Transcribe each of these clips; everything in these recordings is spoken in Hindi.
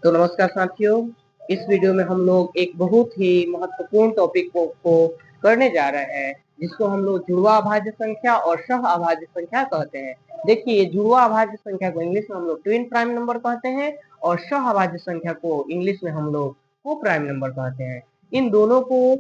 तो नमस्कार साथियों, इस वीडियो में हम लोग एक बहुत ही महत्वपूर्ण टॉपिक को करने जा रहे हैं, जिसको हम लोग जुड़वा अभाज्य संख्या और सह अभाज्य संख्या कहते हैं। देखिए, जुड़वा अभाज्य संख्या को इंग्लिश में हम लोग ट्विन प्राइम नंबर कहते हैं और सह अभाज्य संख्या को इंग्लिश में हम लोग को प्राइम नंबर कहते हैं। इन दोनों को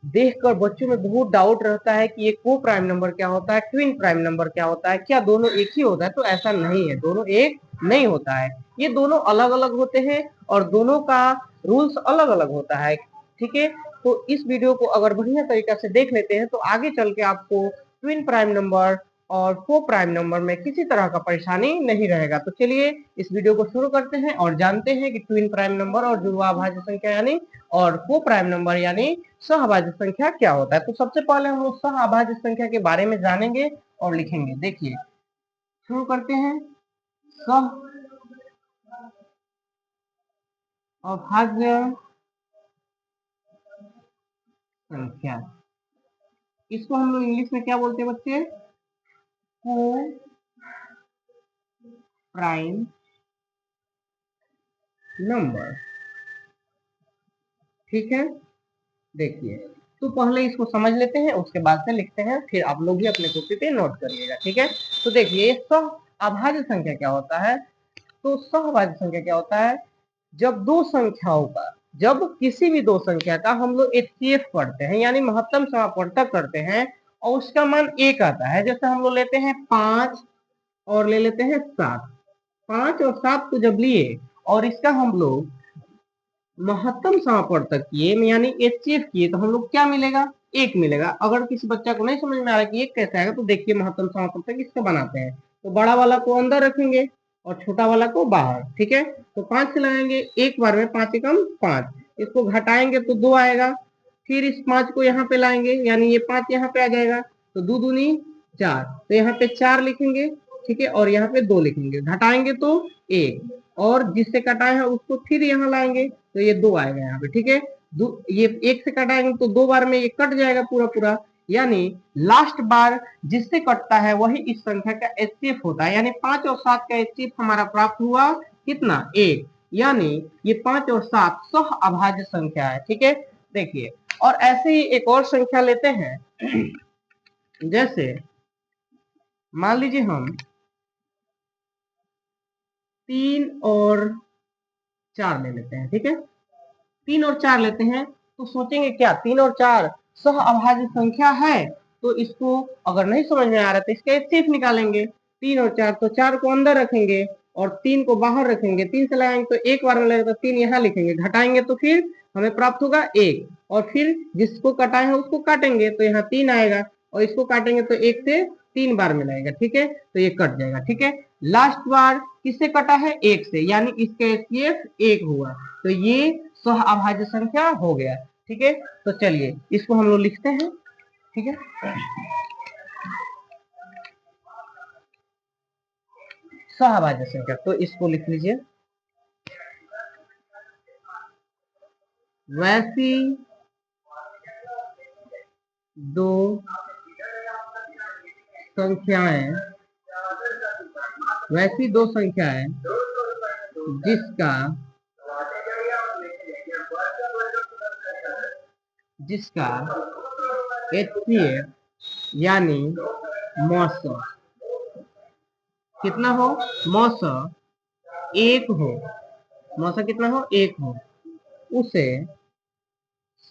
देखकर बच्चों में बहुत डाउट रहता है कि ये को प्राइम नंबर क्या होता है, ट्विन प्राइम नंबर क्या होता है, क्या दोनों एक ही होता है? तो ऐसा नहीं है, दोनों एक नहीं होता है। ये दोनों अलग अलग होते हैं और दोनों का रूल्स अलग अलग होता है। ठीक है, तो इस वीडियो को अगर बढ़िया तरीका से देख लेते हैं तो आगे चल के आपको ट्विन प्राइम नंबर और को प्राइम नंबर में किसी तरह का परेशानी नहीं रहेगा। तो चलिए इस वीडियो को शुरू करते हैं और जानते हैं कि ट्विन प्राइम नंबर और जुड़वा अभाज्य संख्या यानी और को प्राइम नंबर यानी सहअभाज्य संख्या क्या होता है। तो सबसे पहले हम लोग सहअभाज्य संख्या के बारे में जानेंगे और लिखेंगे। देखिए, शुरू करते हैं। सहअभाज्य संख्या, इसको हम लोग इंग्लिश में क्या बोलते हैं बच्चे? को प्राइम नंबर। ठीक है, देखिए, तो पहले इसको समझ लेते हैं, उसके बाद से लिखते हैं, फिर आप लोग भी अपने कॉपी पे नोट करिएगा। ठीक है, तो देखिए, सहअभाज्य संख्या क्या होता है? तो सहअभाज्य संख्या क्या होता है? जब दो संख्याओं का, जब किसी भी दो संख्या का हम लोग एचसीएफ करते हैं यानी महत्तम समापवर्तक करते हैं और उसका मान एक आता है। जैसे हम लोग लेते हैं 5 और ले लेते हैं 7। 5 और 7 को जब लिए और इसका हम लोग महत्तम समापवर्तक किए यानी एचसीएफ किए तो हम लोग क्या मिलेगा? एक मिलेगा। अगर किसी बच्चा को नहीं समझ में आ रहा कि एक कैसे आएगा तो देखिए, महत्तम समापवर्तक इसका बनाते हैं। तो बड़ा वाला को अंदर रखेंगे और छोटा वाला को बाहर। ठीक है, तो 5 से लगाएंगे, एक बार में 5 एकम 5, इसको घटाएंगे तो 2 आएगा। फिर इस 5 को यहाँ पे लाएंगे यानी ये 5 यहाँ पे आ जाएगा, तो 2 दूनी 4, तो यहाँ पे 4 लिखेंगे। ठीक है, और यहाँ पे 2 लिखेंगे, घटाएंगे तो 1, और जिससे कटाए हैं उसको फिर यहाँ लाएंगे तो ये 2 आएगा यहाँ पे। ठीक है, ये 1 से कटाएंगे तो 2 बार में ये कट जाएगा पूरा पूरा, यानी लास्ट बार जिससे कटता है वही इस संख्या का एचसीएफ होता है। यानी 5 और 7 का एचसीएफ हमारा प्राप्त हुआ कितना? 1, यानी ये 5 और 7 सहअभाज्य संख्या है। ठीक है, देखिए, और ऐसे ही एक और संख्या लेते हैं। जैसे मान लीजिए हम 3 और 4 ले लेते हैं। ठीक है, 3 और 4 लेते हैं तो सोचेंगे क्या 3 और 4 सहअभाज्य संख्या है? तो इसको अगर नहीं समझ में आ रहा तो इसका एचसीएफ निकालेंगे। 3 और 4, तो 4 को अंदर रखेंगे और 3 को बाहर रखेंगे। 3 से लगाएंगे तो एक बार में लगेगा, तो 3 यहाँ लिखेंगे, घटाएंगे तो फिर हमें प्राप्त होगा 1, और फिर जिसको कटाए हैं उसको काटेंगे तो यहाँ 3 आएगा, और इसको काटेंगे तो 1 से 3 बार में लगेगा। ठीक है, तो ये कट जाएगा। ठीक है, लास्ट बार किससे कटा है? 1 से, यानी इसका एचसीएफ 1 हुआ, तो ये सहअभाज्य संख्या हो गया। ठीक है, तो चलिए इसको हम लोग लिखते हैं। ठीक है, सहअभाज्य संख्या, तो इसको लिख लीजिए। वैसी दो संख्याएं, वैसी दो संख्याएं जिसका जिसका एचसीएफ यानी मौसा कितना हो? मौसा 1 हो, मौसा कितना हो? 1 हो, उसे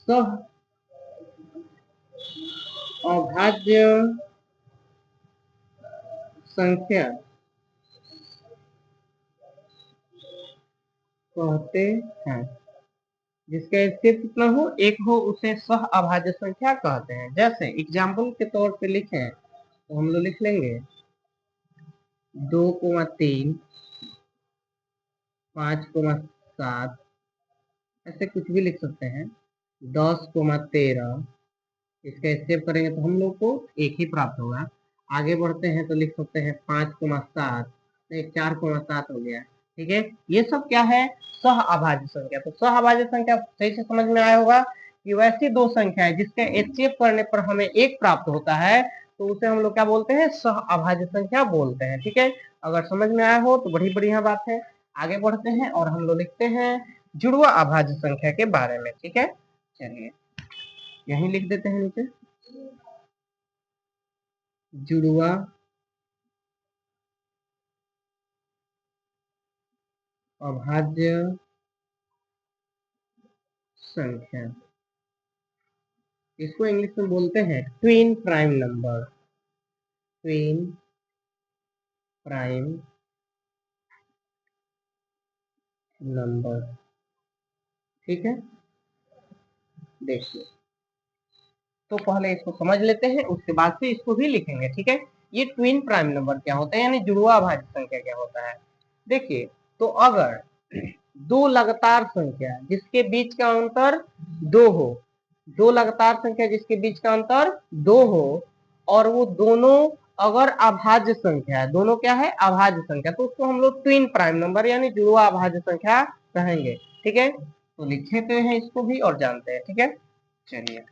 सहअभाज्य संख्या कहते हैं। जिसका एचसीएफ कितना हो? 1 हो, उसे सहअभाज्य संख्या कहते हैं। जैसे एग्जाम्पल के तौर पे लिखें तो हम लोग लिख लेंगे 2,3, 5,7, ऐसे कुछ भी लिख सकते हैं। 10,13, इसका एचसीएफ करेंगे तो हम लोग को 1 ही प्राप्त होगा। आगे बढ़ते हैं तो लिख सकते हैं 5,7, 4,7 हो गया। ठीक है, ये सब क्या है? सहअभाज्य संख्या। तो सहअभाज्य संख्या सही से समझ में आया होगा कि वैसी दो संख्या है जिसके एचसीएफ करने पर हमें 1 प्राप्त होता है, तो उसे हम लोग क्या बोलते हैं? सहअभाज्य संख्या बोलते हैं। ठीक है, अगर समझ में आया हो तो बड़ी बढ़िया बात है। आगे बढ़ते हैं और हम लोग लिखते हैं जुड़वा अभाज्य संख्या के बारे में। ठीक है, चलिए यहीं लिख देते हैं नीचे, जुड़वा अभाज्य संख्या, इसको इंग्लिश में बोलते हैं twin prime number, twin prime number. ठीक है, देखिए तो पहले इसको समझ लेते हैं, उसके बाद से इसको भी लिखेंगे। ठीक है, ये ट्विन प्राइम नंबर क्या होता है, यानी जुड़वा अभाज्य संख्या क्या होता है। देखिए, तो अगर दो लगातार संख्या जिसके बीच का अंतर 2 हो, दो लगातार संख्या जिसके बीच का अंतर 2 हो, और वो दोनों अगर अभाज्य संख्या है, दोनों क्या है, अभाज्य संख्या, तो उसको हम लोग ट्विन प्राइम नंबर यानी जुड़वा अभाज्य संख्या कहेंगे। ठीक है, तो लिखते हैं इसको भी और जानते हैं। ठीक है, चलिए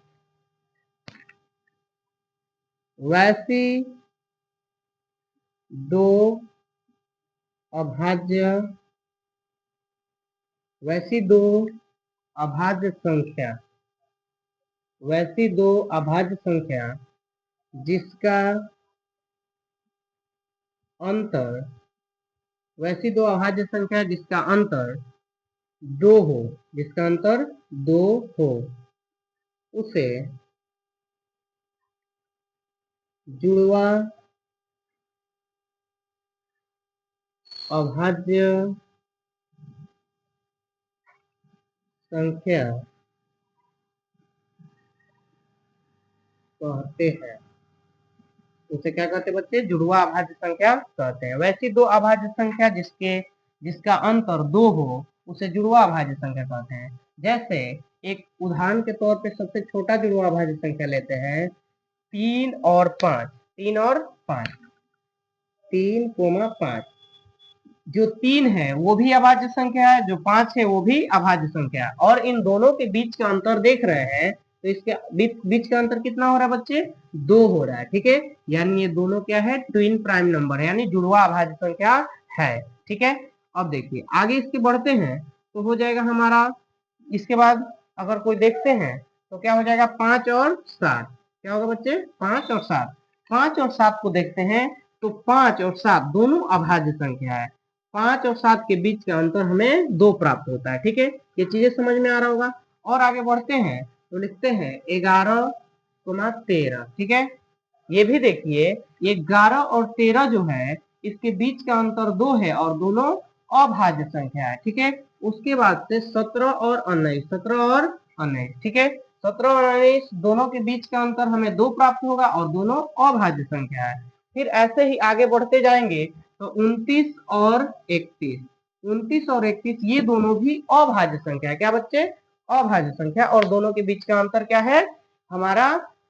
वैसी दो अभाज्य वैसी दो अभाज्य संख्या वैसी दो अभाज्य संख्या जिसका अंतर वैसी दो अभाज्य संख्या जिसका अंतर 2 हो, जिसका अंतर 2 हो, उसे जुड़वा अभाज्य संख्या कहते हैं। उसे क्या कहते हैं बच्चे, जुड़वा अभाज्य संख्या कहते हैं। वैसी दो अभाज्य संख्या जिसका अंतर 2 हो, उसे जुड़वा अभाज्य संख्या कहते हैं। जैसे एक उदाहरण के तौर पे सबसे छोटा जुड़वा अभाज्य संख्या लेते हैं, 3 और 5, 3 और 5, 3, 5। जो 3 है वो भी अभाज्य संख्या है, जो 5 है वो भी अभाज्य संख्या है, और इन दोनों के बीच का अंतर देख रहे हैं, तो इसके बीच का अंतर कितना हो रहा है बच्चे, 2 हो रहा है। ठीक है, यानी ये दोनों क्या है, ट्विन प्राइम नंबर है, यानी जुड़वा अभाज्य संख्या है। ठीक है, अब देखिए आगे इसके बढ़ते हैं तो हो जाएगा हमारा, इसके बाद अगर कोई देखते हैं तो क्या हो जाएगा, 5 और 7, क्या होगा बच्चे, 5 और 7। 5 और 7 को देखते हैं तो 5 और 7 दोनों अभाज्य संख्या है, 5 और 7 के बीच का अंतर हमें 2 प्राप्त होता है। ठीक है, ये चीजें समझ में आ रहा होगा। और आगे बढ़ते हैं तो लिखते हैं 11, 13। ठीक है, ये भी देखिए, ये 11 और 13 जो है इसके बीच का अंतर 2 है और दोनों अभाज्य संख्या है। ठीक है, उसके बाद से 17 और 19, 17 और 19। ठीक है, 17 और 19 दोनों के बीच का अंतर हमें 2 प्राप्त होगा और दोनों अभाज्य संख्या है। फिर ऐसे ही आगे बढ़ते जाएंगे तो 29 और 31, 29 और 31 ये दोनों भी अभाज्य संख्या है। क्या बच्चे, अभाज्य संख्या, और दोनों के बीच का अंतर क्या है हमारा,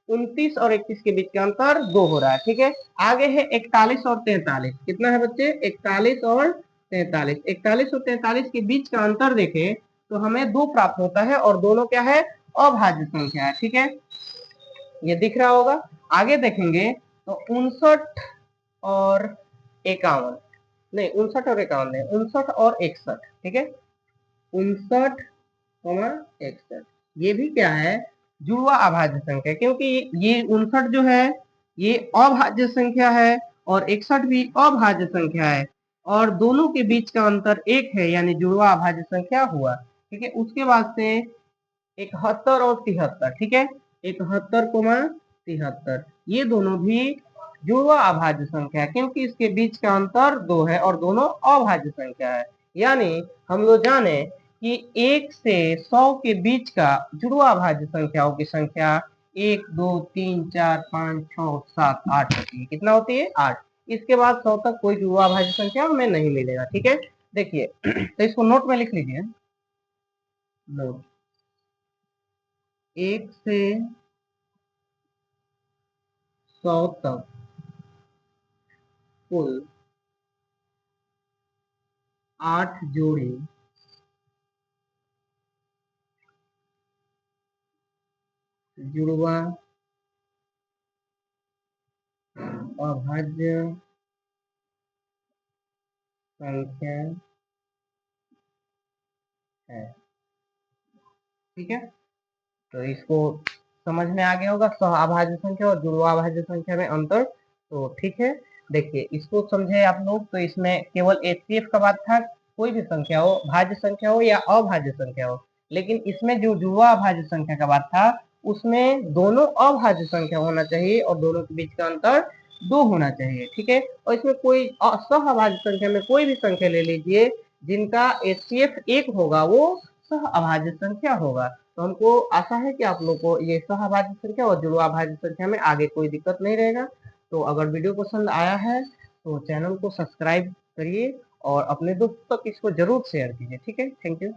29 और 31 के बीच का अंतर 2 हो रहा है। ठीक है, आगे है 41 और 43, कितना है बच्चे, 41 और 43, 41 और 43 के बीच का अंतर देखें तो हमें 2 प्राप्त होता है और दोनों क्या है, अभाज्य संख्या है। ठीक है, ये दिख रहा होगा। आगे देखेंगे तो 59 और 51, नहीं 59 और 51 नहीं, 59 और 61। ठीक है, 59, 61 ये भी क्या है, जुड़वा अभाज्य संख्या, क्योंकि ये 59 जो है ये अभाज्य संख्या है और 61 भी अभाज्य संख्या है, और दोनों के बीच का अंतर 1 है, यानी जुड़वा अभाज्य संख्या हुआ। ठीक है, उसके बाद से 71 और 73। ठीक है, 71, 73 ये दोनों भी जुड़वा अभाज्य संख्या है, क्योंकि इसके बीच का अंतर 2 है और दोनों अभाज्य संख्या है। यानी हम लोग जाने कि 1 से 100 के बीच का जुड़वा अभाज्य संख्याओं की संख्या 1, 2, 3, 4, 5, 6, 7, 8 होती है। कितना होती है, 8। इसके बाद 100 तक कोई जुड़वा अभाज्य संख्या हमें नहीं मिलेगा। ठीक है, देखिए तो इसको नोट में लिख लीजिए, नोट, 1 से 100 तक कुल 8 जोड़ी जुड़वा अभाज्य संख्या है। ठीक है, तो इसको समझ में आ गया होगा सह अभाज्य संख्या और जुड़वा अभाज्य संख्या में अंतर। तो ठीक है, देखिए इसको समझे आप लोग। तो इसमें केवल एचसीएफ का बात था, कोई भी संख्या हो, भाज्य संख्या हो या अभाज्य संख्या हो। लेकिन इसमें जो जुड़वा अभाज्य संख्या का बात था, उसमें दोनों अभाज्य संख्या होना चाहिए और दोनों के बीच का अंतर 2 होना चाहिए। ठीक है, और इसमें कोई सह अभाज्य संख्या में कोई भी संख्या ले लीजिए, जिनका एचसीएफ 1 होगा वो सह अभाज्य संख्या होगा। तो हमको आशा है कि आप लोग को ये सहअभाज्य संख्या और जुड़वाभाज्य संख्या में आगे कोई दिक्कत नहीं रहेगा। तो अगर वीडियो पसंद आया है तो चैनल को सब्सक्राइब करिए और अपने दोस्तों तक इसको जरूर शेयर कीजिए। ठीक है, थैंक यू।